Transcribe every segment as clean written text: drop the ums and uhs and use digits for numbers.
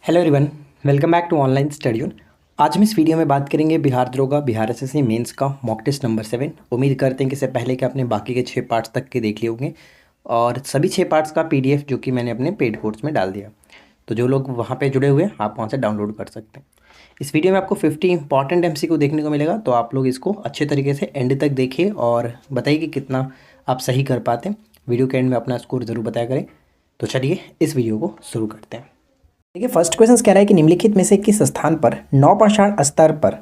Hello everyone, welcome back to online study on. आज हम इस वीडियो में बात करेंगे बिहार दरोगा बिहार एसएससी मेंस का मॉक टेस्ट नंबर 7। उम्मीद करते हैं कि इससे पहले कि आपने बाकी के 6 पार्ट्स तक के देख लिए होंगे और सभी 6 पार्ट्स का पीडीएफ जो कि मैंने अपने पेड कोर्स में डाल दिया, तो जो लोग वहाँ पे जुड़े हुए हैं आप वहाँ से डाउनलोड कर सकते हैं। इस वीडियो में आपको 50 इंपॉर्टेंट एमसीक्यू देखने को मिलेगा, तो आप लोग इसको अच्छे तरीके से एंड तक देखिए और बताइए कि कितना आप सही कर पाते हैं। वीडियो के एंड में अपना स्कोर ज़रूर बताया करें। तो चलिए इस वीडियो को शुरू करते हैं। देखिए, फर्स्ट क्वेश्चन कह रहा है कि निम्नलिखित में से किस स्थान पर नवपाषाण स्तर पर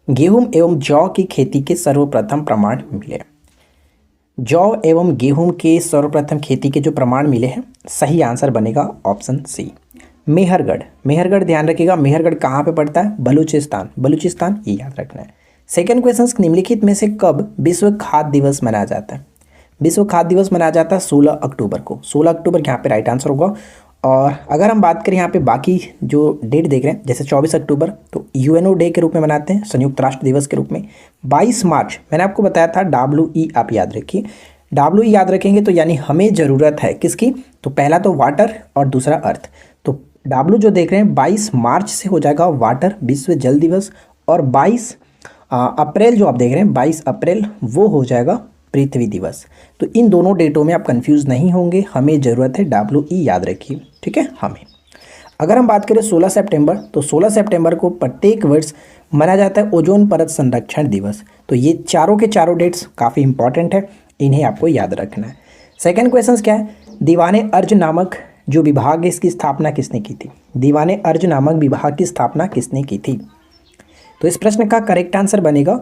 गेहूं एवं जौ की खेती के सर्वप्रथम प्रमाण मिले। जौ एवं गेहूं के सर्वप्रथम खेती के जो प्रमाण मिले हैं, सही आंसर बनेगा ऑप्शन सी, मेहरगढ़। मेहरगढ़ ध्यान रखिएगा, मेहरगढ़ कहाँ पे पड़ता है? बलूचिस्तान। बलूचिस्तान ये याद रखना है। सेकेंड क्वेश्चन, निम्नलिखित में से कब विश्व खाद्य दिवस मनाया जाता है? विश्व खाद्य दिवस मनाया जाता है 16 अक्टूबर को। 16 अक्टूबर यहाँ पे राइट आंसर होगा। और अगर हम बात करें यहाँ पे बाकी जो डेट देख रहे हैं, जैसे 24 अक्टूबर तो यूएनओ डे के रूप में मनाते हैं, संयुक्त राष्ट्र दिवस के रूप में। 22 मार्च मैंने आपको बताया था WE, आप याद रखिए। WE याद रखेंगे तो यानी हमें ज़रूरत है किसकी? तो पहला तो वाटर और दूसरा अर्थ। तो W जो देख रहे हैं 22 मार्च से हो जाएगा वाटर विश्व जल दिवस, और 22 अप्रैल जो आप देख रहे हैं 22 अप्रैल वो हो जाएगा पृथ्वी दिवस। तो इन दोनों डेटों में आप कंफ्यूज नहीं होंगे, हमें ज़रूरत है WE याद रखिए, ठीक है। हमें अगर हम बात करें 16 सितंबर, तो 16 सितंबर को प्रत्येक वर्ष मनाया जाता है ओजोन परत संरक्षण दिवस। तो ये चारों के चारों डेट्स काफ़ी इंपॉर्टेंट है, इन्हें आपको याद रखना है। सेकेंड क्वेश्चन क्या है? दीवाने अर्ज नामक जो विभाग है इसकी स्थापना किसने की थी? दीवाने अर्ज नामक विभाग की स्थापना किसने की थी? तो इस प्रश्न का करेक्ट आंसर बनेगा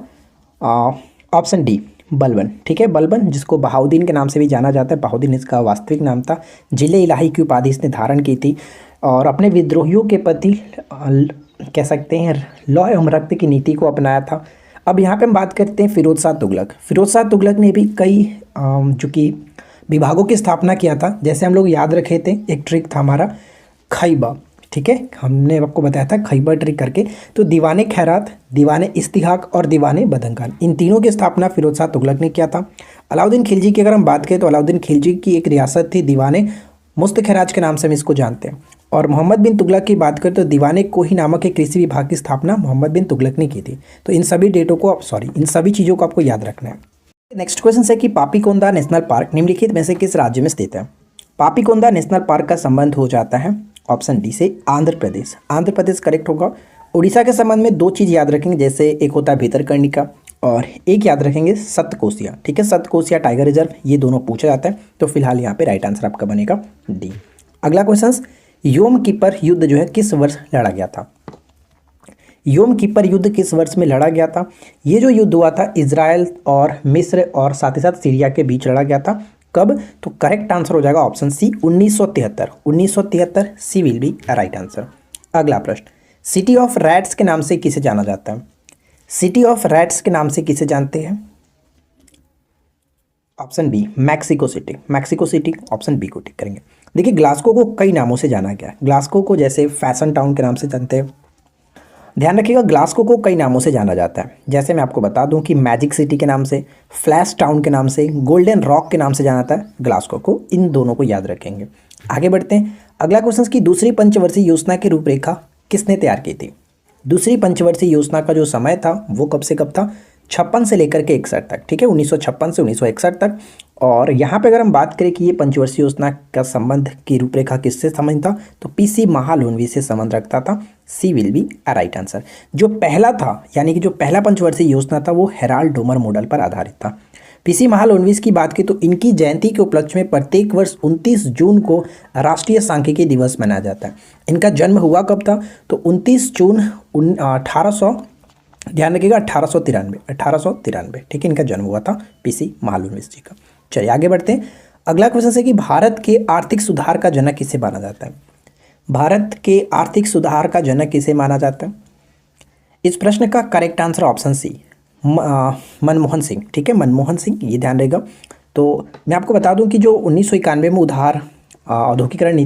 ऑप्शन डी, बलबन। ठीक है, बलबन, जिसको बहाउद्दीन के नाम से भी जाना जाता है। बहाउद्दीन इसका वास्तविक नाम था। जिले इलाही की उपाधि इसने धारण की थी और अपने विद्रोहियों के प्रति कह सकते हैं लौ एवं रक्त की नीति को अपनाया था। अब यहाँ पे हम बात करते हैं फिरोज शाह तुगलक। फिरोज शाह तुगलक ने भी कई जो कि विभागों की स्थापना किया था। जैसे हम लोग याद रखे थे, एक ट्रिक था हमारा खैबा, ठीक है, हमने आपको बताया था खैबर ट्रिक करके। तो दीवाने खैरात, दीवाने इस्तिहाक और दीवाने बदंगान, इन तीनों की स्थापना फिरोज शाह तुगलक ने किया था। अलाउद्दीन खिलजी की अगर हम बात करें तो अलाउद्दीन खिलजी की एक रियासत थी दीवाने मुस्तखराज के नाम से हम इसको जानते हैं। और मोहम्मद बिन तुगलक की बात करें तो दीवाने कोही नामक एक कृषि विभाग की स्थापना मोहम्मद बिन तुगलक ने की थी। तो इन सभी डेटों को इन सभी चीज़ों को आपको याद रखना है। नेक्स्ट क्वेश्चन है कि पापीकोंदा नेशनल पार्क निम्नलिखित में से किस राज्य में स्थित है? पापीकोंदा नेशनल पार्क का संबंध हो जाता है ऑप्शन डी से, आंध्र प्रदेश। आंध्र प्रदेश करेक्ट होगा। उड़ीसा के संबंध में 2 चीज़ याद रखेंगे, जैसे एक होता है भितरकनिका और एक याद रखेंगे सतकोसिया। ठीक है, सतकोसिया टाइगर रिजर्व, ये दोनों पूछा जाता है। तो फिलहाल यहाँ पे राइट आंसर आपका बनेगा डी। अगला क्वेश्चन, योम कीपर युद्ध जो है किस वर्ष लड़ा गया था? योम कीपर युद्ध किस वर्ष में लड़ा गया था? ये जो युद्ध हुआ था इजराइल और मिस्र और साथ ही साथ सीरिया के बीच लड़ा गया था। कब? तो करेक्ट आंसर हो जाएगा option C, 1973। 1973 C will be right answer. अगला प्रश्न, सिटी ऑफ रैट्स के नाम से किसे जाना जाता है? सिटी ऑफ रैट्स के नाम से किसे जानते हैं? Option B, Mexico City. Mexico City, option B को टिक करेंगे। देखिए, ग्लासगो को कई नामों से जाना गया है। ग्लासगो को जैसे फैशन टाउन के नाम से जानते हैं। ध्यान रखिएगा, ग्लासगो को कई नामों से जाना जाता है। जैसे मैं आपको बता दूं कि मैजिक सिटी के नाम से, फ्लैश टाउन के नाम से, गोल्डन रॉक के नाम से जाना जाता है ग्लासगो को। इन दोनों को याद रखेंगे। आगे बढ़ते हैं। अगला क्वेश्चन की दूसरी पंचवर्षीय योजना की रूपरेखा किसने तैयार की थी? दूसरी पंचवर्षीय योजना का जो समय था वो कब से कब था? 56 से लेकर के 61 तक। ठीक है, 1956 से 1961 तक। और यहाँ पे अगर हम बात करें कि ये पंचवर्षीय योजना का संबंध की रूपरेखा किससे संबंध था, तो PC महालनोबिस से संबंध रखता था। सी विल बी राइट आंसर। जो पहला था, यानी कि जो पहला पंचवर्षीय योजना था वो हेराल्ड डोमर मॉडल पर आधारित था। PC महालनोबिस की बात की तो इनकी जयंती के उपलक्ष्य में प्रत्येक वर्ष 29 जून को राष्ट्रीय सांख्यिकी दिवस मनाया जाता है। इनका जन्म हुआ कब था? तो 29 जून 1800, ध्यान रखिएगा 1893। ठीक है, इनका जन्म हुआ था PC महालनोबिस जी का। चलिए आगे बढ़ते हैं। अगला क्वेश्चन है कि भारत के आर्थिक सुधार का जनक किसे माना जाता है? भारत के आर्थिक सुधार का जनक किसे माना जाता है? इस प्रश्न का correct answer option C, Manmohan Singh. ठीक है, मनमोहन सिंह, ये ध्यान रहेगा। तो मैं आपको बता दूं कि जो 1991 में उदार औद्योगिकरण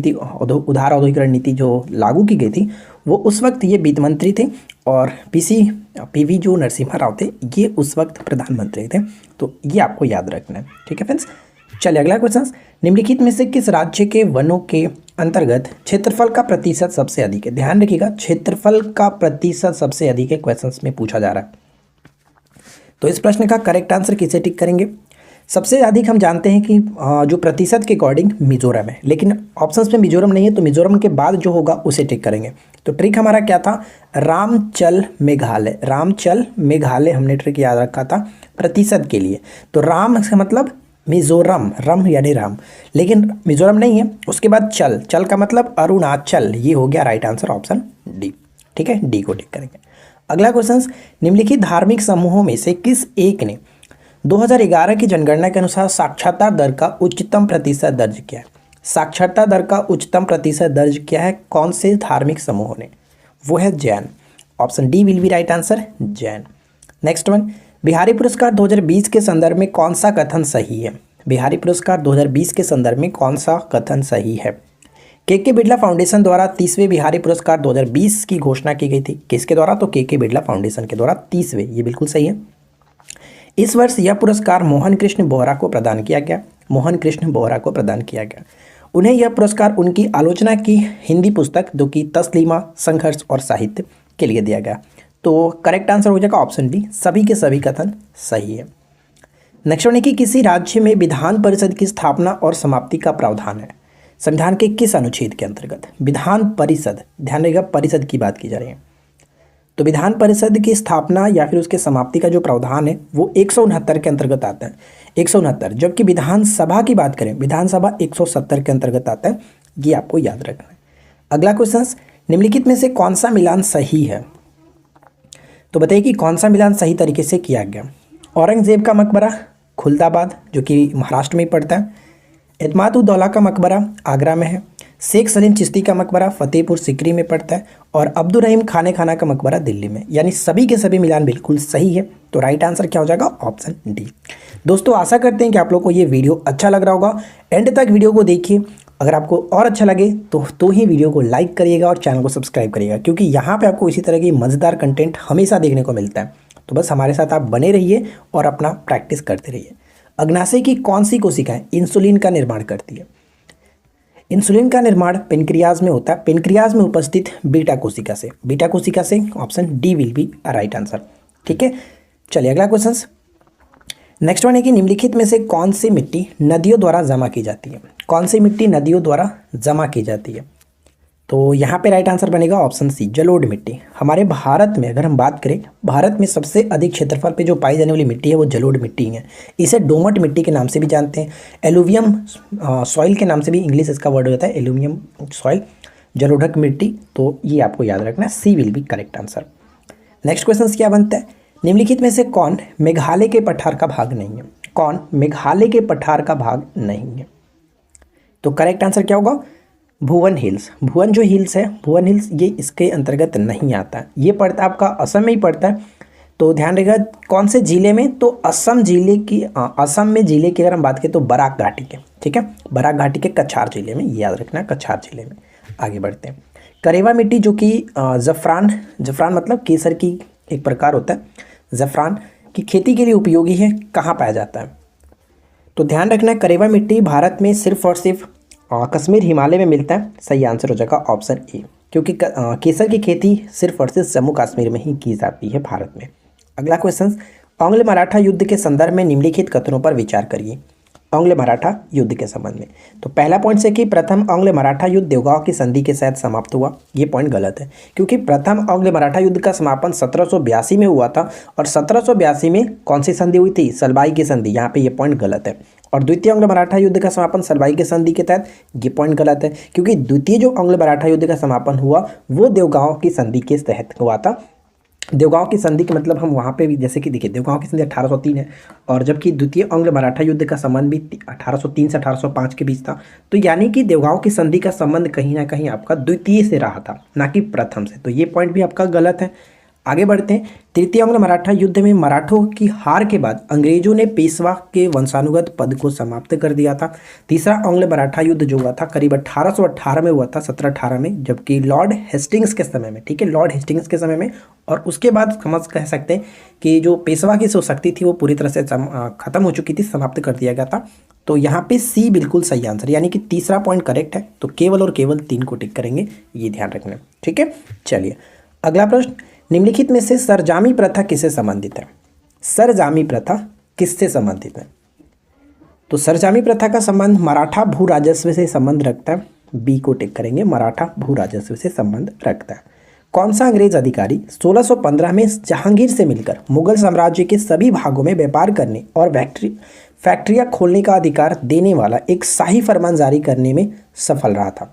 नीति जो लागू की गई थी, वो उस वक्त ये वित्त मंत्री थे और PV जो नरसिम्हा राव थे ये उस वक्त प्रधानमंत्री थे। तो ये आपको याद रखना है। ठीक है फ्रेंड्स, चलिए अगला क्वेश्चन, निम्नलिखित में से किस राज्य के वनों के अंतर्गत क्षेत्रफल का प्रतिशत सबसे अधिक है। ध्यान रखिएगा, क्षेत्रफल का प्रतिशत सबसे अधिक है, क्वेश्चंस में पूछा जा रहा है। तो इस प्रश्न का करेक्ट आंसर किसे टिक करेंगे? सबसे अधिक हम जानते हैं कि जो प्रतिशत के अकॉर्डिंग मिजोरम है, लेकिन ऑप्शंस में मिजोरम नहीं है, तो मिजोरम के बाद जो होगा उसे टिक करेंगे। तो ट्रिक हमारा क्या था? रामचल मेघालय, रामचल मेघालय हमने ट्रिक याद रखा था प्रतिशत के लिए। तो राम का मतलब मिजोरम, रम यानी राम, लेकिन मिजोरम नहीं है। उसके बाद चल, चल का मतलब अरुणाचल, ये हो गया राइट आंसर ऑप्शन डी। ठीक है, डी को टिक करेंगे। अगला क्वेश्चन, निम्नलिखित धार्मिक समूहों में से किस एक ने 2011 की जनगणना के अनुसार साक्षरता दर का उच्चतम प्रतिशत दर्ज किया है? साक्षरता दर का उच्चतम प्रतिशत दर्ज किया है कौन से धार्मिक समूहों ने? वो है Jain. Option D will be right answer, Jain. Next one, Bihari पुरस्कार 2020 के संदर्भ में कौन सा कथन सही है? बिहारी पुरस्कार 2020 के संदर्भ में कौन सा कथन सही है? के बिरला फाउंडेशन द्वारा 30वें बिहारी पुरस्कार 2020 की घोषणा की गई थी। किसके द्वारा? तो के बिरला फाउंडेशन के द्वारा 30वें, ये बिल्कुल सही है। इस वर्ष यह पुरस्कार मोहन कृष्ण बोहरा को प्रदान किया गया। मोहन कृष्ण बोहरा को प्रदान किया गया। उन्हें यह पुरस्कार उनकी आलोचना की हिंदी पुस्तक जो कि तस्लीमा, संघर्ष और साहित्य के लिए दिया गया। तो करेक्ट आंसर हो जाएगा ऑप्शन बी, सभी के सभी कथन सही है। नेक्स्ट वन है कि किसी राज्य में विधान परिषद की स्थापना और समाप्ति का प्रावधान है? संविधान के किस अनुच्छेद के अंतर्गत? विधान परिषद, ध्यान रखिएगा परिषद की बात की जा रही है। तो विधान परिषद की स्थापना या फिर उसके समाप्ति का जो प्रावधान है वो 169 के अंतर्गत आता है, 169। जबकि विधानसभा की बात करें, विधानसभा 170 के अंतर्गत आता है, ये आपको याद रखना है। अगला क्वेश्चन, निम्नलिखित में से कौन सा मिलान सही है? तो बताइए कि कौन सा मिलान सही तरीके से किया गया? औरंगजेब का मकबरा खुलदाबाद जो कि महाराष्ट्र में पड़ता है, एतमाद-उद-दौला का मकबरा आगरा में है, शेख सलीम चिश्ती का मकबरा फतेहपुर सिकरी में पड़ता है, और अब्दुल रहीम खाने खाना का मकबरा दिल्ली में। यानी सभी के सभी मिलान बिल्कुल सही है। तो राइट आंसर क्या हो जाएगा? Option D. दोस्तों आशा करते हैं कि आप लोग को ये वीडियो अच्छा लग रहा होगा। एंड तक वीडियो को देखिए। अगर आपको और अच्छा लगे तो ही वीडियो को लाइक करिएगा और चैनल को सब्सक्राइब करिएगा, क्योंकि यहाँ पर आपको इसी तरह की मज़ेदार कंटेंट हमेशा देखने को मिलता है। तो बस हमारे साथ आप बने रहिए और अपना प्रैक्टिस करते रहिए। अग्नाशय की कौन सी कोशिकाएं इंसुलिन का निर्माण करती है? इंसुलिन का निर्माण पेनक्रियाज में होता है, पेनक्रियाज में उपस्थित बीटा कोशिका से, बीटा कोशिका से। Option D will be right answer. ठीक है, चलिए अगला क्वेश्चन। नेक्स्ट वन है कि निम्नलिखित में से कौन सी मिट्टी नदियों द्वारा जमा की जाती है? कौन सी मिट्टी नदियों द्वारा जमा की जाती है? तो यहाँ पे राइट आंसर बनेगा ऑप्शन सी, जलोढ़ मिट्टी। हमारे भारत में अगर हम बात करें, भारत में सबसे अधिक क्षेत्रफल पे जो पाई जाने वाली मिट्टी है वो जलोढ़ मिट्टी है। इसे डोमट मिट्टी के नाम से भी जानते हैं, एलुवियम सॉइल के नाम से भी इंग्लिश इसका वर्ड होता है, एलुमिनियम सॉइल, जलोढ़क मिट्टी। तो ये आपको याद रखना है, C will be correct answer. Next question क्या बनता है? निम्नलिखित में से कौन मेघालय के पठार का भाग नहीं है? कौन मेघालय के पठार का भाग नहीं है? तो करेक्ट आंसर क्या होगा? भुवन हिल्स। भुवन जो हिल्स है, भुवन हिल्स, ये इसके अंतर्गत नहीं आता है। ये पड़ता है आपका असम में ही पड़ता है। तो ध्यान रखिएगा कौन से जिले में? तो असम जिले की, असम में जिले की अगर हम बात करें तो बराक घाटी के, ठीक है, बराक घाटी के कछार जिले में, याद रखना कछार जिले में। आगे बढ़ते हैं। करेवा मिट्टी जो कि जफरान, जफरान मतलब केसर की एक प्रकार होता है, जफरान की खेती के लिए उपयोगी है, कहाँ पाया जाता है? तो ध्यान रखना करेवा मिट्टी भारत में सिर्फ और सिर्फ कश्मीर हिमालय में मिलता है। सही आंसर हो जाएगा ऑप्शन ए, क्योंकि केसर की खेती सिर्फ और सिर्फ जम्मू कश्मीर में ही की जाती है भारत में। अगला क्वेश्चन, आंग्ल मराठा युद्ध के संदर्भ में निम्नलिखित कथनों पर विचार करिए। आंग्ल मराठा युद्ध के संबंध में तो पहला पॉइंट से कि प्रथम आंग्ल मराठा युद्ध देवगांव की संधि के साथ समाप्त हुआ, ये पॉइंट गलत है, क्योंकि प्रथम आंग्ल मराठा युद्ध का समापन 1782 में हुआ था, और 1782 में कौन सी संधि हुई थी? सलबाई की संधि। यहाँ पे ये पॉइंट गलत है। और द्वितीय आंग्ल मराठा युद्ध का समापन सलबाई की संधि के तहत, ये पॉइंट गलत है, क्योंकि द्वितीय जो आंग्ल मराठा युद्ध का समापन हुआ वो देवगांव की संधि के तहत हुआ था। देवगांव की संधि का मतलब हम वहाँ पे भी, जैसे कि देखिए देवगांव की संधि 1803 है, और जबकि द्वितीय आंग्ल मराठा युद्ध का संबंध भी 1803 से 1805 के बीच था। तो यानी कि देवगांव की संधि का संबंध कहीं ना कहीं आपका द्वितीय से रहा था, ना कि प्रथम से। तो ये पॉइंट भी आपका गलत है। आगे बढ़ते हैं। तृतीय आंग्ल मराठा युद्ध में मराठों की हार के बाद अंग्रेजों ने पेशवा के वंशानुगत पद को समाप्त कर दिया था। तीसरा आंग्ल मराठा युद्ध जो हुआ था करीब 1818 में हुआ था, 1718 में, जबकि लॉर्ड हेस्टिंग्स के समय में, ठीक है, लॉर्ड हेस्टिंग्स के समय में। और उसके बाद समझ कह सकते हैं कि जो पेशवा की जो शक्ति थी वो पूरी तरह से खत्म हो चुकी थी, समाप्त कर दिया गया था। तो यहाँ पे सी बिल्कुल सही आंसर, यानी कि तीसरा पॉइंट करेक्ट है। तो केवल और केवल 3 को टिक करेंगे, ये ध्यान रखना। ठीक है, चलिए अगला प्रश्न, निम्नलिखित में से सरजामी प्रथा किससे संबंधित है? सरजामी प्रथा किससे संबंधित है? तो सरजामी प्रथा का संबंध मराठा भू राजस्व से संबंध रखता है, बी को टिक करेंगे, मराठा भू राजस्व से संबंध रखता है। कौन सा अंग्रेज अधिकारी 1615 में जहांगीर से मिलकर मुगल साम्राज्य के सभी भागों में व्यापार करने और फैक्ट्रियां खोलने का अधिकार देने वाला एक शाही फरमान जारी करने में सफल रहा था?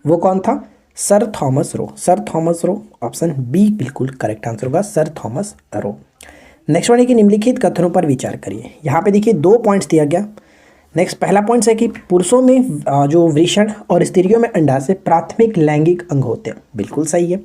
वो कौन था? Sir Thomas Roe. Sir Thomas Roe, option B बिल्कुल करेक्ट आंसर होगा, sir Thomas Roe. Next one है कि निम्नलिखित कथनों पर विचार करिए। यहाँ पे देखिए 2 पॉइंट्स दिया गया। नेक्स्ट पहला पॉइंट है कि पुरुषों में जो वृषण और स्त्रियों में अंडाशय प्राथमिक लैंगिक अंग होते हैं, बिल्कुल सही है।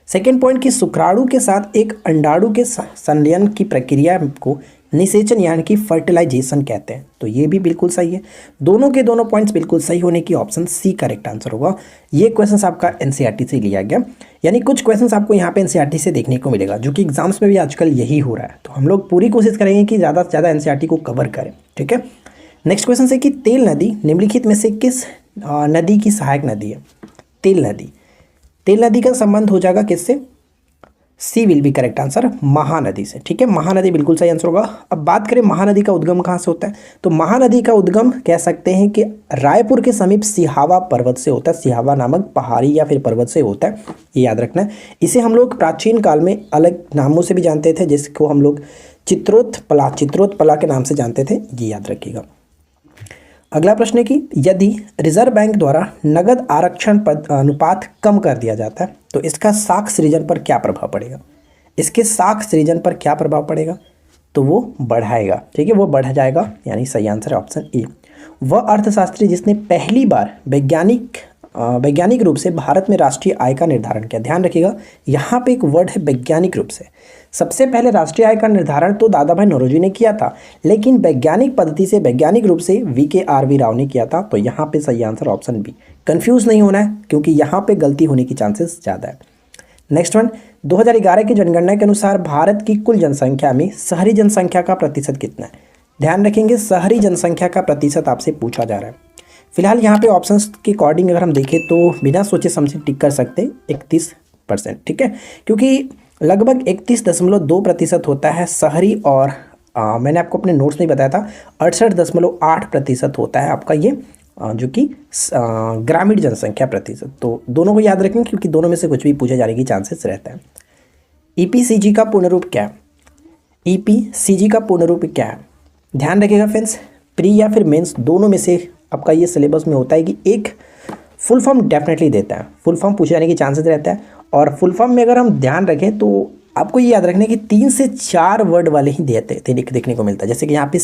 सेकेंड पॉइंट कि शुक्राणु के साथ एक अंडाणु के संलयन की प्रक्रिया को निषेचन यानी कि फर्टिलाइजेशन कहते हैं, तो ये भी बिल्कुल सही है। दोनों के दोनों पॉइंट्स बिल्कुल सही होने की ऑप्शन सी करेक्ट आंसर होगा। ये क्वेश्चन आपका एनसीईआरटी से लिया गया, यानी कुछ क्वेश्चन आपको यहाँ पे एनसीईआरटी से देखने को मिलेगा, जो कि एग्जाम्स में भी आजकल यही हो रहा है। तो हम लोग पूरी कोशिश करेंगे कि ज़्यादा से ज़्यादा एनसीईआरटी को कवर करें। ठीक है, नेक्स्ट क्वेश्चन है कि तेल नदी निम्नलिखित में से किस नदी की सहायक नदी है? तेल नदी, तेल नदी का संबंध हो जाएगा किससे? C will be correct answer, Mahanadi से। ठीक है, महानदी बिल्कुल सही आंसर होगा। अब बात करें महानदी का उद्गम कहाँ से होता है, तो महानदी का उद्गम कह सकते हैं कि रायपुर के समीप सिहावा पर्वत से होता है, सिहावा नामक पहाड़ी या फिर पर्वत से होता है, ये याद रखना है। इसे हम लोग प्राचीन काल में अलग नामों से भी जानते थे, जिसको हम लोग चित्रोत्पला के नाम से जानते थे, ये याद रखिएगा। अगला प्रश्न है कि यदि रिजर्व बैंक द्वारा नगद आरक्षण अनुपात कम कर दिया जाता है तो इसका साख सृजन पर क्या प्रभाव पड़ेगा? इसके साख सृजन पर क्या प्रभाव पड़ेगा? तो वो बढ़ाएगा। ठीक है, वो बढ़ जाएगा, यानी सही आंसर है ऑप्शन ए। वह अर्थशास्त्री जिसने पहली बार वैज्ञानिक रूप से भारत में राष्ट्रीय आय का निर्धारण किया। ध्यान रखिएगा, यहाँ पे एक वर्ड है वैज्ञानिक रूप से। सबसे पहले राष्ट्रीय आय का निर्धारण तो दादा भाई नौरोजी ने किया था, लेकिन वैज्ञानिक पद्धति से वैज्ञानिक रूप से VKRV राव ने किया था। तो यहाँ पे सही आंसर ऑप्शन बी। कंफ्यूज नहीं होना है, क्योंकि यहाँ पे गलती होने की चांसेस ज़्यादा है। नेक्स्ट वन, 2011 की जनगणना के अनुसार भारत की कुल जनसंख्या में शहरी जनसंख्या का प्रतिशत कितना है? ध्यान रखेंगे, शहरी जनसंख्या का प्रतिशत आपसे पूछा जा रहा है। फिलहाल यहाँ पे ऑप्शंस के अकॉर्डिंग अगर हम देखें तो बिना सोचे समझे टिक कर सकते 31%। ठीक है, क्योंकि लगभग 31.2% होता है शहरी, और मैंने आपको अपने नोट्स में बताया था 68.8% होता है आपका ये जो कि ग्रामीण जनसंख्या प्रतिशत। तो दोनों को याद रखेंगे, क्योंकि दोनों में से कुछ भी पूछे जाने की चांसेस रहता है। EPCG का पूर्ण रूप क्या है? EPCG का पूर्ण रूप क्या है? ध्यान रखिएगा फ्रेंड्स, प्री या फिर मेंस दोनों में से आपका ये सिलेबस में होता है कि एक फुल फॉर्म डेफिनेटली देता है, फुल फॉर्म पूछे जाने की चांसेस रहता है। और फुल फॉर्म में अगर हम ध्यान रखें तो आपको ये याद रखना है कि 3 से 4 वर्ड वाले ही देखने को मिलता है। जैसे कि यहाँ पे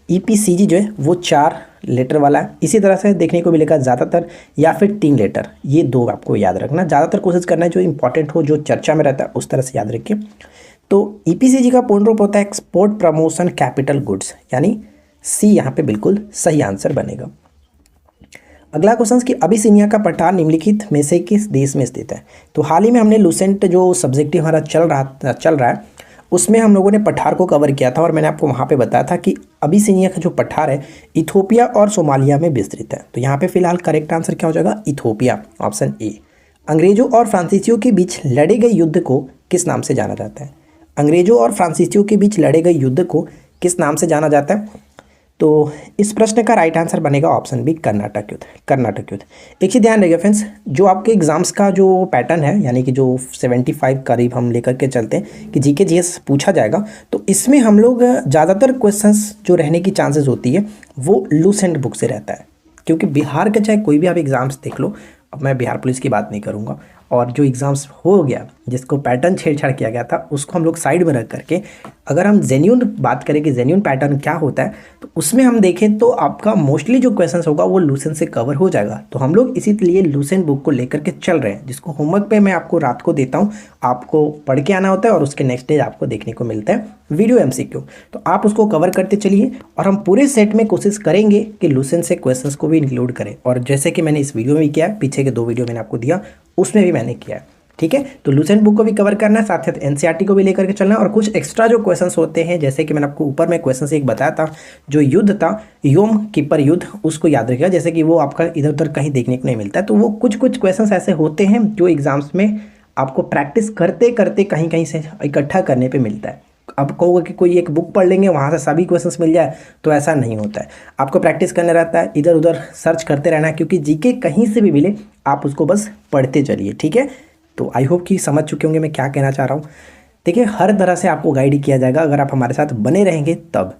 EPCG जो है वो 4 लेटर वाला है, इसी तरह से देखने को मिलेगा ज़्यादातर, या फिर 3 लेटर। ये 2 आपको याद रखना, ज़्यादातर कोशिश करना है जो इंपॉर्टेंट हो, जो चर्चा में रहता है उस तरह से याद रखिए। तो EPCG का पूर्ण रूप होता है एक्सपोर्ट प्रमोशन कैपिटल गुड्स, यानी सी यहाँ पे बिल्कुल सही आंसर बनेगा। अगला क्वेश्चन कि अबिसिनिया का पठार निम्नलिखित में से किस देश में स्थित है? तो हाल ही में हमने लूसेंट जो सब्जेक्टिव हमारा चल रहा है उसमें हम लोगों ने पठार को कवर किया था, और मैंने आपको वहाँ पे बताया था कि अबिसिनिया का जो पठार है इथोपिया और सोमालिया में विस्तृत है। तो यहाँ पे फिलहाल करेक्ट आंसर क्या हो जाएगा? Ethiopia, option A. अंग्रेजों और फ्रांसीसियों के बीच लड़े गए युद्ध को किस नाम से जाना जाता है? अंग्रेजों और फ्रांसीसियों के बीच लड़े गए युद्ध को किस नाम से जाना जाता है? तो इस प्रश्न का राइट आंसर बनेगा ऑप्शन बी, कर्नाटक युद्ध। कर्नाटक युद्ध। एक चीज़ ध्यान रखिएगा फ्रेंड्स, जो आपके एग्जाम्स का जो पैटर्न है, यानी कि जो 75 करीब हम लेकर के चलते हैं कि जीके जीएस पूछा जाएगा, तो इसमें हम लोग ज़्यादातर क्वेश्चंस जो रहने की चांसेस होती है वो लूसेंट बुक से रहता है। क्योंकि बिहार के चाहे कोई भी आप एग्ज़ाम्स देख लो, अब मैं बिहार पुलिस की बात नहीं करूँगा, और जो एग्ज़ाम्स हो गया जिसको पैटर्न छेड़छाड़ किया गया था उसको हम लोग साइड में रख करके अगर हम जेन्यून बात करें कि जेन्यून पैटर्न क्या होता है, तो उसमें हम देखें तो आपका मोस्टली जो क्वेश्चंस होगा वो लूसेंट से कवर हो जाएगा। तो हम लोग इसीलिए लूसेंट बुक को लेकर के चल रहे हैं, जिसको होमवर्क पे मैं आपको रात को देता हूँ, आपको पढ़ के आना होता है और उसके नेक्स्ट डे आपको देखने को मिलता है वीडियो MCQ। तो आप उसको कवर करते चलिए, और हम पूरे सेट में कोशिश करेंगे कि लूसेंट से क्वेश्चंस को भी इंक्लूड करें। और जैसे कि मैंने इस वीडियो में किया है, पीछे के 2 वीडियो मैंने आपको दिया उसमें भी मैंने किया है। ठीक है। तो लूसेंट बुक को भी कवर करना है, साथ साथ एनसीईआरटी को भी लेकर के चलना है, और कुछ एक्स्ट्रा जो क्वेश्चंस होते हैं, जैसे कि मैंने आपको ऊपर में क्वेश्चन एक बताया था, जो युद्ध था योम कीपर युद्ध, उसको याद रखिएगा। जैसे कि वो आपका इधर उधर कहीं देखने को नहीं मिलता है, तो वो कुछ कुछ क्वेश्चन ऐसे होते हैं जो एग्जाम्स में आपको प्रैक्टिस करते करते कहीं कहीं से इकट्ठा करने पर मिलता है। अब कहोगे कि कोई एक बुक पढ़ लेंगे वहाँ से सभी क्वेश्चंस मिल जाए, तो ऐसा नहीं होता है। आपको प्रैक्टिस करना रहता है, इधर उधर सर्च करते रहना है, क्योंकि जीके कहीं से भी मिले आप उसको बस पढ़ते चलिए, ठीक है। तो आई होप कि समझ चुके होंगे मैं क्या कहना चाह रहा हूँ। देखिए, हर तरह से आपको गाइड किया जाएगा अगर आप हमारे साथ बने रहेंगे तब।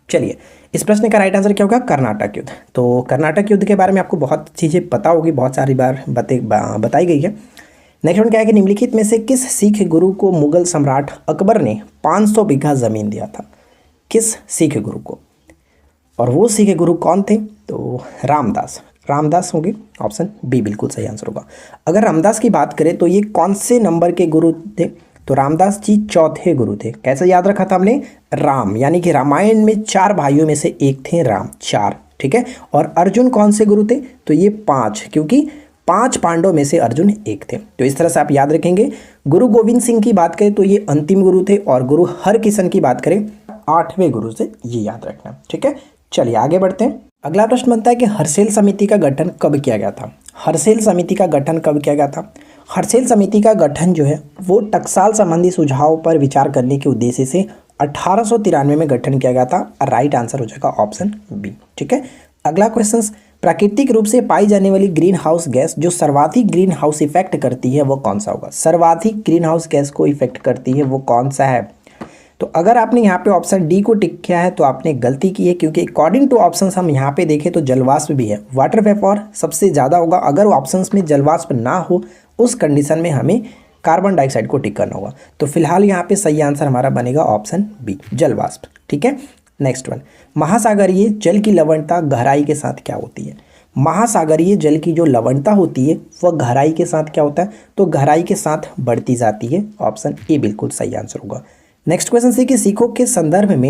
चलिए, इस प्रश्न का राइट आंसर क्या होगा? कर्नाटक युद्ध। तो कर्नाटक युद्ध के बारे में आपको बहुत चीज़ें पता होगी, बहुत सारी बार बताई गई है। नेक्स्ट वन क्या है कि निम्नलिखित में से किस सिख गुरु को मुगल सम्राट अकबर ने 500 बीघा ज़मीन दिया था? किस सिख गुरु को? और वो सिख गुरु कौन थे? तो रामदास। रामदास होंगे, ऑप्शन बी बिल्कुल सही आंसर होगा। अगर रामदास की बात करें तो ये कौन से नंबर के गुरु थे? तो रामदास जी चौथे गुरु थे। कैसे याद रखा था हमने? राम, यानी कि रामायण में 4 भाइयों में से एक थे राम, 4, ठीक है। और अर्जुन कौन से गुरु थे? तो ये 5, क्योंकि 5 पांडवों में से अर्जुन एक थे। तो इस तरह से आप याद रखेंगे। गुरु गोविंद सिंह की बात करें तो ये अंतिम गुरु थे, और गुरु हरकिशन की बात करें 8वें गुरु से, ये याद रखना, ठीक है। चलिए आगे बढ़ते हैं। अगला प्रश्न बनता है कि हर्षेल समिति का गठन कब किया गया था? हर्षेल समिति का गठन कब किया गया था? हर्षेल समिति का गठन जो है वो टकसाल संबंधी सुझाव पर विचार करने के उद्देश्य से 1893 में गठन किया गया था। राइट आंसर हो जाएगा ऑप्शन बी, ठीक है। अगला क्वेश्चन, प्राकृतिक रूप से पाई जाने वाली ग्रीन हाउस गैस जो सर्वाधिक ग्रीन हाउस इफेक्ट करती है वो कौन सा होगा? सर्वाधिक ग्रीन हाउस गैस को इफेक्ट करती है वो कौन सा है? तो अगर आपने यहाँ पे ऑप्शन डी को टिक किया है तो आपने गलती की है, क्योंकि अकॉर्डिंग टू ऑप्शंस हम यहाँ पे देखें तो जलवाष्प भी है, वाटर वेपर सबसे ज़्यादा होगा। अगर ऑप्शंस में जलवाष्प ना हो उस कंडीशन में हमें कार्बन डाइऑक्साइड को टिक करना होगा। तो फिलहाल यहाँ पे सही आंसर हमारा बनेगा ऑप्शन बी, जलवाष्प, ठीक है। नेक्स्ट वन, महासागरीय जल की लवणता गहराई के साथ क्या होती है? महासागरीय जल की जो लवणता होती है वह गहराई के साथ क्या होता है? तो गहराई के साथ बढ़ती जाती है। ऑप्शन ए बिल्कुल सही आंसर होगा। नेक्स्ट क्वेश्चन से कि सिखों के संदर्भ में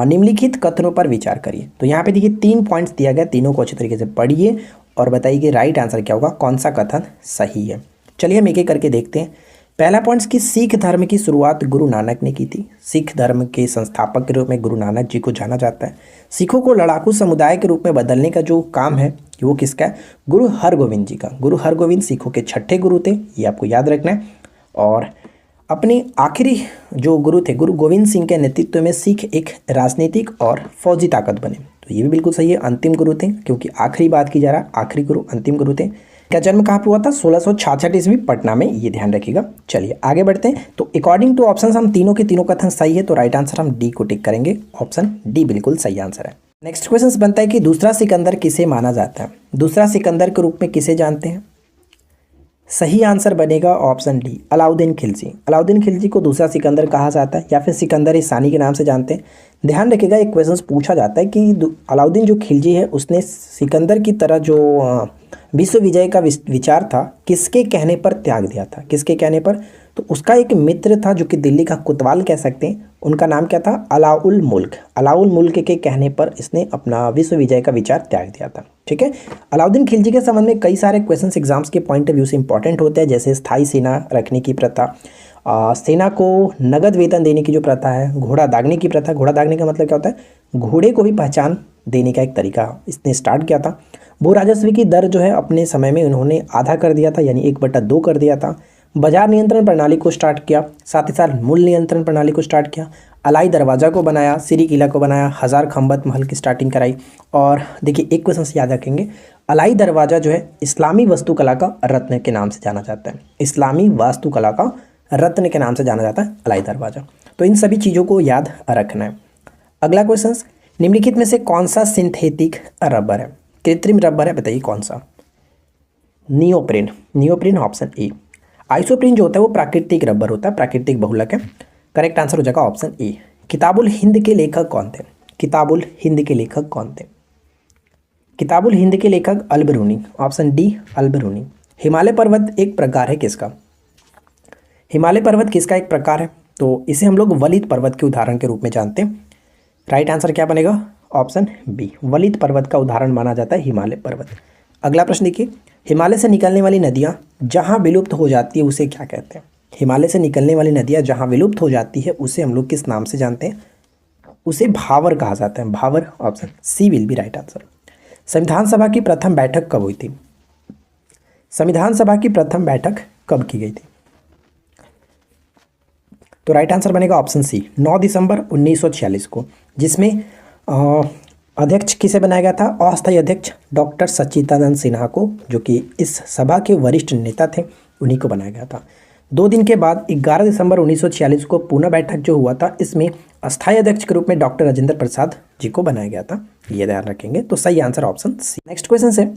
निम्नलिखित कथनों पर विचार करिए। तो यहाँ पे देखिए 3 पॉइंट्स दिया गया, तीनों को अच्छी तरीके से पढ़िए और बताइए कि राइट आंसर क्या होगा, कौन सा कथन सही है। चलिए हम एक एक करके देखते हैं। पहला पॉइंट कि सिख धर्म की शुरुआत गुरु नानक ने की थी। सिख धर्म के संस्थापक के रूप में गुरु नानक जी को जाना जाता है। सिखों को लड़ाकू समुदाय के रूप में बदलने का जो काम है वो किसका है? गुरु हरगोविंद जी का। गुरु हरगोविंद सिखों के 6ठे गुरु थे, ये आपको याद रखना है। और अपने आखिरी जो गुरु थे गुरु गोविंद सिंह के नेतृत्व में सिख एक राजनीतिक और फौजी ताकत बने। तो ये भी बिल्कुल सही है, अंतिम गुरु थे, क्योंकि आखिरी बात की जा रहा है, आखिरी गुरु अंतिम गुरु थे। क्या जन्म कहाँ पे हुआ था? 1666 ईस्वी पटना में, ये ध्यान रखिएगा। चलिए आगे बढ़ते हैं। तो अकॉर्डिंग टू ऑप्शन हम तीनों के तीनों कथन सही है, तो राइट आंसर हम डी को टिक करेंगे। ऑप्शन डी बिल्कुल सही आंसर है। नेक्स्ट क्वेश्चन बनता है कि दूसरा सिकंदर किसे माना जाता है? दूसरा सिकंदर के रूप में किसे जानते हैं? सही आंसर बनेगा ऑप्शन डी, अलाउद्दीन खिलजी। अलाउद्दीन खिलजी को दूसरा सिकंदर कहा जाता है, या फिर सिकंदर सानी के नाम से जानते हैं। ध्यान रखिएगा, एक क्वेश्चन पूछा जाता है कि अलाउद्दीन जो खिलजी है उसने सिकंदर की तरह जो विश्व विजय का विचार था किसके कहने पर त्याग दिया था? किसके कहने पर? तो उसका एक मित्र था जो कि दिल्ली का कोतवाल कह सकते हैं, उनका नाम क्या था? अलाउल मुल्क। अलाउल मुल्क के कहने पर इसने अपना विश्व विजय का विचार त्याग दिया था, ठीक है। अलाउद्दीन खिलजी के संबंध में कई सारे क्वेश्चंस एग्जाम्स के पॉइंट ऑफ व्यू से इंपॉर्टेंट होते हैं, जैसे स्थायी सेना रखने की प्रथा, सेना को नगद वेतन देने की जो प्रथा है, घोड़ा दागने की प्रथा। घोड़ा दागने का मतलब क्या होता है? घोड़े को भी पहचान देने का एक तरीका इसने स्टार्ट किया था। भू राजस्व की दर जो है अपने समय में उन्होंने आधा कर दिया था, यानी 1/2 कर दिया था। बाजार नियंत्रण प्रणाली को स्टार्ट किया, साथ ही साथ मूल्य नियंत्रण प्रणाली को स्टार्ट किया। अलाई दरवाज़ा को बनाया, सिरी किला को बनाया, हजार खंबत महल की स्टार्टिंग कराई। और देखिए एक क्वेश्चन से याद रखेंगे, अलाई दरवाज़ा जो है इस्लामी वास्तुकला का रत्न के नाम से जाना जाता है। इस्लामी वास्तुकला का रत्न के नाम से जाना जाता है अलाई दरवाज़ा। तो इन सभी चीज़ों को याद रखना है। अगला क्वेश्चन, निम्नलिखित में से कौन सा सिंथेटिक रबर है? कृत्रिम रबर है, बताइए कौन सा? Neoprene. Neoprene option A. Isoprene जो होता है वो प्राकृतिक रबर होता है, प्राकृतिक बहुलक है। करेक्ट आंसर हो जाएगा ऑप्शन ए। किताबुल हिंद के लेखक कौन थे? किताबुल हिंद के लेखक कौन थे? किताबुल हिंद के लेखक Al-Biruni. Option D Al-Biruni. Himalaya पर्वत एक प्रकार है किसका? हिमालय पर्वत किसका एक प्रकार है? तो इसे हम लोग वलित पर्वत के उदाहरण के रूप में जानते हैं। राइट आंसर क्या बनेगा? ऑप्शन बी, वलित पर्वत का उदाहरण माना जाता है हिमालय पर्वत। अगला प्रश्न देखिए, हिमालय से निकलने वाली नदियाँ जहाँ विलुप्त हो जाती है उसे क्या कहते हैं? हिमालय से निकलने वाली नदियाँ जहाँ विलुप्त हो जाती है उसे हम लोग किस नाम से जानते हैं? उसे भावर कहा जाता है, Bhabar. Option C will be right answer. संविधान सभा की प्रथम बैठक कब हुई थी? संविधान सभा की प्रथम बैठक कब की गई थी? तो राइट आंसर बनेगा ऑप्शन सी, 9 दिसंबर 1946 को, जिसमें अध्यक्ष किसे बनाया गया था? अस्थायी अध्यक्ष डॉक्टर सच्चिदानंद सिन्हा को, जो कि इस सभा के वरिष्ठ नेता थे, उन्हीं को बनाया गया था। 2 दिन के बाद 11 दिसंबर 1946 को पुनः बैठक जो हुआ था, इसमें अस्थायी अध्यक्ष के रूप में डॉक्टर राजेंद्र प्रसाद जी को बनाया गया था, ये ध्यान रखेंगे। तो सही answer option C. Next question से,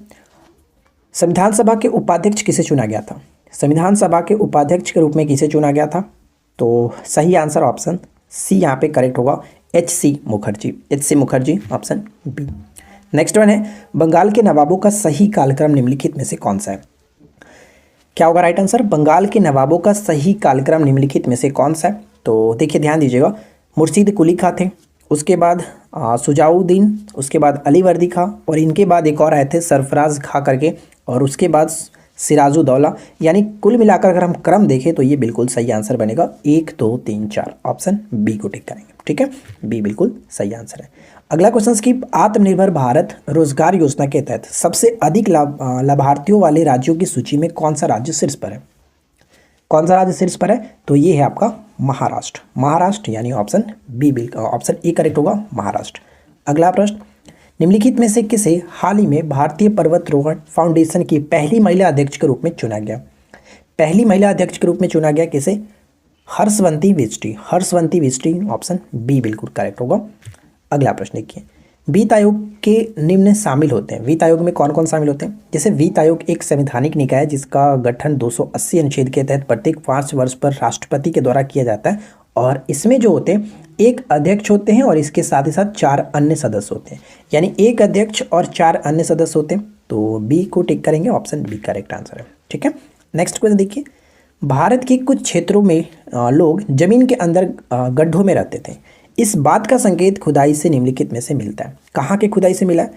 संविधान सभा के उपाध्यक्ष किसे चुना गया था? संविधान सभा के उपाध्यक्ष के रूप में किसे चुना गया था? तो सही आंसर ऑप्शन सी यहाँ पे करेक्ट होगा, H C. Mukherjee, H C. Mukherjee, option B. Next one है, बंगाल के नवाबों का सही कालक्रम निम्नलिखित में से कौन सा है? क्या होगा राइट आंसर? बंगाल के नवाबों का सही कालक्रम निम्नलिखित में से कौन सा है? तो देखिए ध्यान दीजिएगा, मुर्शीद कुली खां थे, उसके बाद सुजाउद्दीन, उसके बाद अली वर्दी खां, और इनके बाद एक और आए थे सरफराज खां करके, और उसके बाद सिराजुद्दौला। यानी कुल मिलाकर अगर हम क्रम देखें तो ये बिल्कुल सही आंसर बनेगा, 1 2 3 4, ऑप्शन बी को टिक करेंगे। ठीक है, बी बिल्कुल सही आंसर है। अगला क्वेश्चन की, आत्मनिर्भर भारत रोजगार योजना के तहत सबसे अधिक लाभार्थियों वाले राज्यों की सूची में कौन सा राज्य शीर्ष पर है? कौन सा राज्य शीर्ष पर है? तो ये है आपका महाराष्ट्र, महाराष्ट्र, यानी ऑप्शन बी बिल्कुल, ऑप्शन ए करेक्ट होगा, महाराष्ट्र। अगला प्रश्न, निम्नलिखित में से किसे हाल ही में भारतीय पर्वतारोहण फाउंडेशन की पहली महिला अध्यक्ष के रूप में चुना गया? पहली महिला अध्यक्ष के रूप में चुना गया किसे? हर्षवंती विष्टी, हर्षवंती विष्टी, ऑप्शन बी बिल्कुल करेक्ट होगा। अगला प्रश्न देखिए, वित्त आयोग के निम्न शामिल होते हैं। वित्त आयोग में कौन कौन शामिल होते हैं? जैसे वित्त आयोग एक संवैधानिक निकाय है जिसका गठन 280 अनुच्छेद के तहत प्रत्येक 5 वर्ष पर राष्ट्रपति के द्वारा किया जाता है, और इसमें जो होते हैं एक अध्यक्ष होते हैं और इसके साथ ही साथ 4 अन्य सदस्य होते हैं, यानी एक अध्यक्ष और 4 अन्य सदस्य होते हैं। तो बी को टिक करेंगे, ऑप्शन बी करेक्ट आंसर है। ठीक है, नेक्स्ट क्वेश्चन देखिए, भारत के कुछ क्षेत्रों में लोग जमीन के अंदर गड्ढों में रहते थे, इस बात का संकेत खुदाई से निम्नलिखित में से मिलता है। कहाँ के खुदाई से मिला है?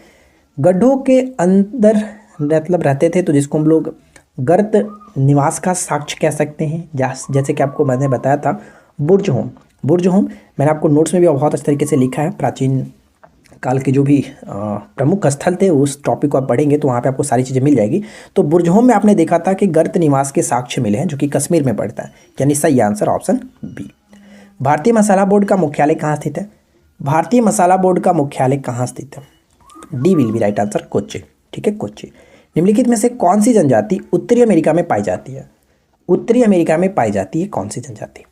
गड्ढों के अंदर मतलब रहते थे, तो जिसको हम लोग गर्त निवास का साक्ष्य कह सकते हैं। जैसे कि आपको मैंने बताया था बुर्ज होम, बुर्ज होम मैंने आपको नोट्स में भी बहुत अच्छे तरीके से लिखा है। प्राचीन काल के जो भी प्रमुख स्थल थे उस टॉपिक को आप पढ़ेंगे तो वहाँ पे आपको सारी चीज़ें मिल जाएगी। तो बुर्ज होम में आपने देखा था कि गर्त निवास के साक्ष्य मिले हैं, जो कि कश्मीर में पड़ता है, यानी सही आंसर ऑप्शन बी। भारतीय मसाला बोर्ड का मुख्यालय कहाँ स्थित है? भारतीय मसाला बोर्ड का मुख्यालय कहाँ स्थित है? D will be right answer, Kochi. ठीक है, कोच्चि। निम्नलिखित में से कौन सी जनजाति उत्तरी अमेरिका में पाई जाती है? उत्तरी अमेरिका में पाई जाती है कौन सी जनजाति?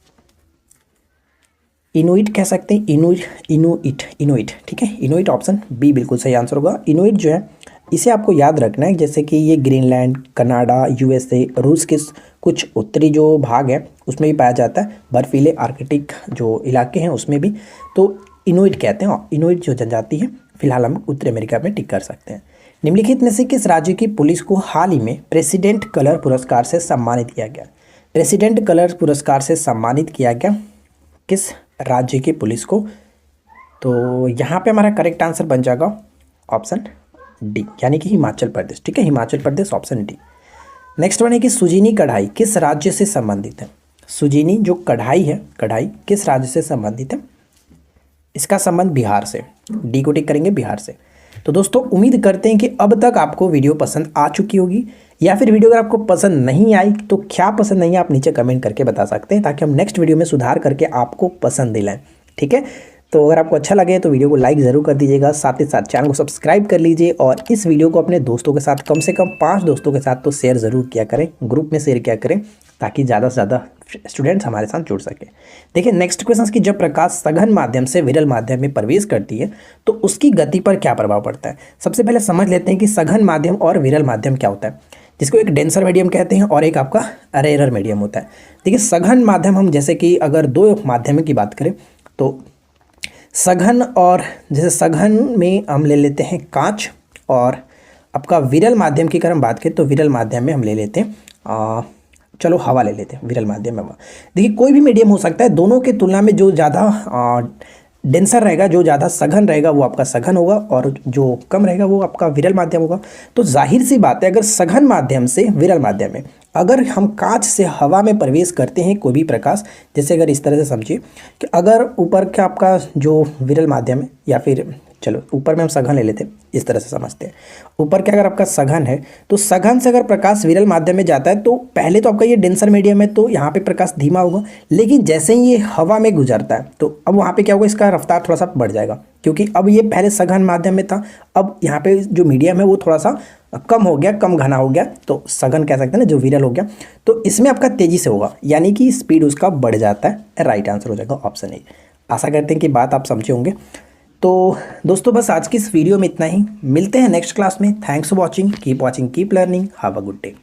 इनुइट कह सकते हैं, इनुइट। ठीक है, इनुइट, ऑप्शन बी बिल्कुल सही आंसर होगा। इनुइट जो है इसे आपको याद रखना है, जैसे कि ये ग्रीनलैंड, कनाडा, यूएसए, रूस के कुछ उत्तरी जो भाग है उसमें भी पाया जाता है, बर्फीले आर्कटिक जो इलाके हैं उसमें भी। तो इनुइट कहते हैं, इनुइट जो जनजाति है फिलहाल हम उत्तरी अमेरिका में टिक कर सकते हैं। निम्नलिखित में से किस राज्य की पुलिस को हाल ही में प्रेसिडेंट कलर पुरस्कार से सम्मानित किया गया? प्रेसिडेंट कलर पुरस्कार से सम्मानित किया गया किस राज्य की पुलिस को? तो यहाँ पे हमारा करेक्ट आंसर बन जाएगा ऑप्शन डी, यानी कि हिमाचल प्रदेश। ठीक है, Himachal Pradesh, option D. Next one है कि सुजीनी कढ़ाई किस राज्य से संबंधित है? सुजीनी जो कढ़ाई है, कढ़ाई किस राज्य से संबंधित है? इसका संबंध बिहार से, डी को टिक करेंगे, बिहार से। तो दोस्तों उम्मीद करते हैं कि अब तक आपको वीडियो पसंद आ चुकी होगी, या फिर वीडियो अगर आपको पसंद नहीं आई तो क्या पसंद नहीं है आप नीचे कमेंट करके बता सकते हैं, ताकि हम नेक्स्ट वीडियो में सुधार करके आपको पसंद दिलाएं। ठीक है, तो अगर आपको अच्छा लगे तो वीडियो को लाइक ज़रूर कर दीजिएगा, साथ ही साथ चैनल को सब्सक्राइब कर लीजिए, और इस वीडियो को अपने दोस्तों के साथ, कम से कम 5 दोस्तों के साथ तो शेयर ज़रूर किया करें, ग्रुप में शेयर किया करें, ताकि ज़्यादा से ज़्यादा स्टूडेंट्स हमारे साथ जुड़ सके। देखिए नेक्स्ट क्वेश्चन की, जब प्रकाश सघन माध्यम से विरल माध्यम में प्रवेश करती है तो उसकी गति पर क्या प्रभाव पड़ता है? सबसे पहले समझ लेते हैं कि सघन माध्यम और विरल माध्यम क्या होता है, जिसको एक डेंसर मीडियम कहते हैं और एक आपका रेयर मीडियम होता है। देखिए सघन माध्यम, हम जैसे कि अगर 2 माध्यम की बात करें तो सघन, और जैसे सघन में हम ले लेते हैं कांच, और आपका विरल माध्यम की अगर हम बात करें तो विरल माध्यम में हम ले लेते हैं चलो हवा ले लेते हैं, विरल माध्यम में हवा। देखिए कोई भी मीडियम हो सकता है, दोनों के तुलना में जो ज़्यादा डेंसर रहेगा, जो ज़्यादा सघन रहेगा वो आपका सघन होगा, और जो कम रहेगा वो आपका विरल माध्यम होगा। तो जाहिर सी बात है, अगर सघन माध्यम से विरल माध्यम में अगर हम कांच से हवा में प्रवेश करते हैं कोई भी प्रकाश, जैसे अगर इस तरह से समझिए कि अगर ऊपर का आपका जो विरल माध्यम है, या फिर चलो ऊपर में हम सघन ले लेते हैं, इस तरह से समझते हैं। ऊपर क्या अगर आपका सघन है, तो सघन से अगर प्रकाश विरल माध्यम में जाता है तो पहले तो आपका ये डेंसर मीडियम है, तो यहाँ पे प्रकाश धीमा होगा, लेकिन जैसे ही ये हवा में गुजरता है तो अब वहाँ पे क्या होगा, इसका रफ्तार थोड़ा सा बढ़ जाएगा, क्योंकि अब ये पहले सघन माध्यम में था, अब यहाँ पे जो मीडियम है वो थोड़ा सा कम हो गया, कम घना हो गया, तो सघन कह सकते हैं ना, जो विरल हो गया। तो इसमें आपका तेज़ी से होगा, यानी कि स्पीड उसका बढ़ जाता है। राइट आंसर हो जाएगा ऑप्शन ए। आशा करते हैं कि बात आप समझे होंगे। तो दोस्तों बस आज की इस वीडियो में इतना ही, मिलते हैं नेक्स्ट क्लास में। Thanks for watching, keep learning, have a good day.